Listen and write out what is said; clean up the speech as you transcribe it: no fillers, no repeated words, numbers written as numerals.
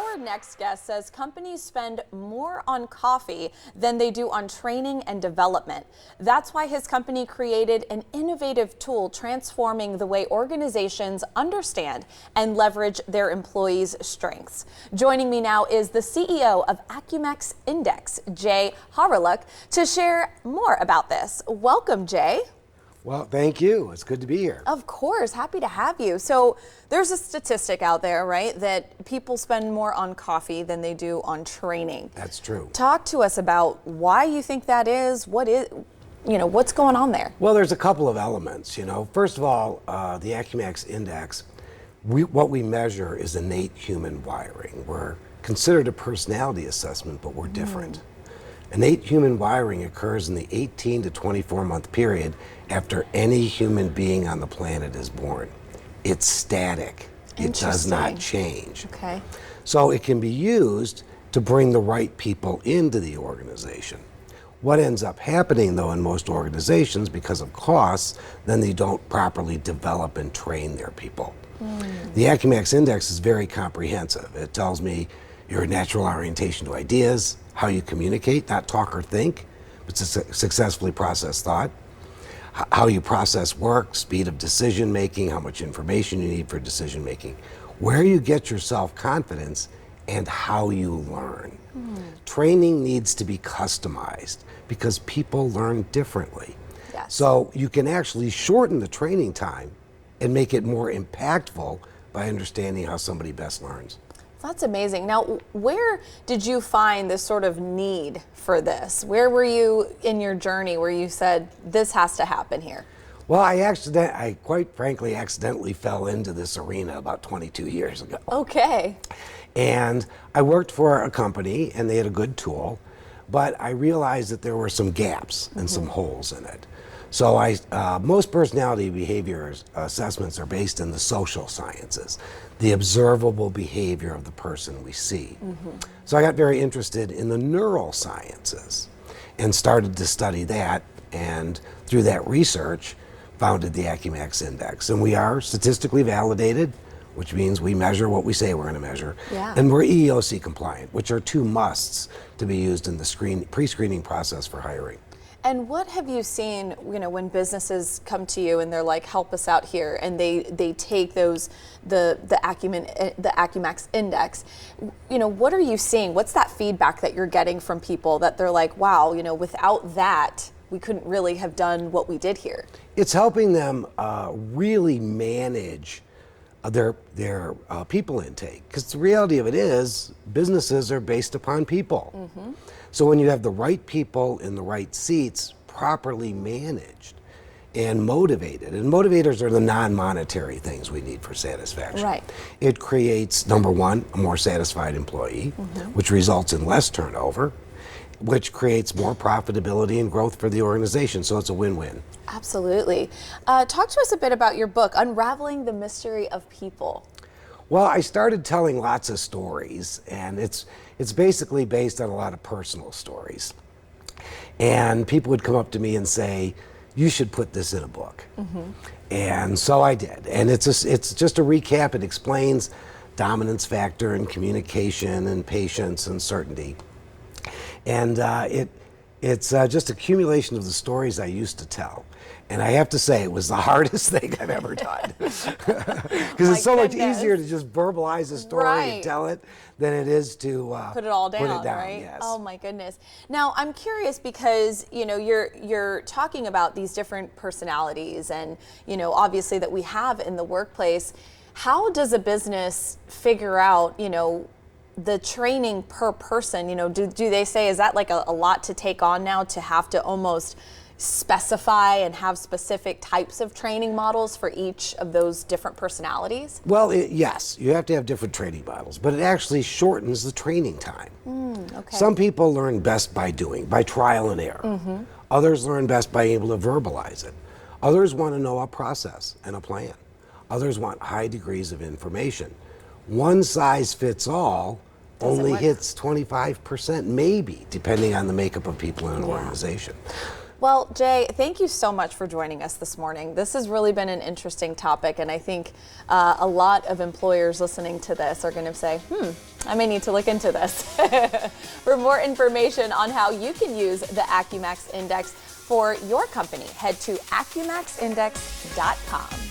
Our next guest says companies spend more on coffee than they do on training and development. That's why his company created an innovative tool transforming the way organizations understand and leverage their employees' strengths. Joining me now is the CEO of AcuMax Index, Jay Hawreluk, to share more about this. Welcome, Jay. Well, thank you. It's good to be here. Of course, happy to have you. So there's a statistic out there, right, that people spend more on coffee than they do on training. That's true. Talk to us about why you think that is. What's going on there? Well, there's a couple of elements. First of all, the AcuMax Index, what we measure is innate human wiring. We're considered a personality assessment, but we're different. Innate human wiring occurs in the 18 to 24 month period after any human being on the planet is born. It's static. It does not change. Okay. So it can be used to bring the right people into the organization. What ends up happening, though, in most organizations, because of costs, then they don't properly develop and train their people. The AcuMax Index is very comprehensive. It tells me your natural orientation to ideas, how you communicate, not talk or think, but to successfully process thought, how you process work, speed of decision making, how much information you need for decision making, where you get your self-confidence, and how you learn. Training needs to be customized because people learn differently. Yes. So you can actually shorten the training time and make it more impactful by understanding how somebody best learns. That's amazing. Now, where did you find this sort of need for this? Where were you in your journey where you said, this has to happen here? Well, I quite frankly accidentally fell into this arena about 22 years ago. Okay. And I worked for a company and they had a good tool, but I realized that there were some gaps and some holes in it. So most personality behavior assessments are based in the social sciences, the observable behavior of the person we see. So I got very interested in the neurosciences and started to study that, and through that research founded the AcuMax Index. And we are statistically validated, which means we measure what we say we're going to measure. Yeah. And we're EEOC compliant, which are two musts to be used in the pre-screening process for hiring. And what have you seen, when businesses come to you and they're like, help us out here, and they take the AcuMax Index, what are you seeing? What's that feedback that you're getting from people that they're like, wow, without that, we couldn't really have done what we did here? It's helping them really manage their people intake, because the reality of it is businesses are based upon people. So when you have the right people in the right seats, properly managed and motivated, and motivators are the non-monetary things we need for satisfaction. Right. It creates, number one, a more satisfied employee, which results in less turnover, which creates more profitability and growth for the organization. So it's a win-win. Absolutely. Talk to us a bit about your book, Unraveling the Mystery of People. Well, I started telling lots of stories, and it's basically based on a lot of personal stories. And people would come up to me and say, you should put this in a book. And so I did. And it's just a recap. It explains dominance factor and communication and patience and certainty. And it's just accumulation of the stories I used to tell. And I have to say, it was the hardest thing I've ever done. Because it's so much easier to just verbalize a story and tell it than it is to put it all down, right? Yes. Oh my goodness. Now, I'm curious because, you're talking about these different personalities and, obviously that we have in the workplace. How does a business figure out, the training per person? Do they say, is that like a lot to take on now, to have to almost specify and have specific types of training models for each of those different personalities? Well, yes, you have to have different training models, but it actually shortens the training time. Okay. Some people learn best by doing, by trial and error. Others learn best by able to verbalize it. Others want to know a process and a plan. Others want high degrees of information. One size fits all only hits 25%, maybe, depending on the makeup of people in an organization. Well, Jay, thank you so much for joining us this morning. This has really been an interesting topic, and I think a lot of employers listening to this are going to say, I may need to look into this. For more information on how you can use the AcuMax Index for your company, head to AcuMaxIndex.com.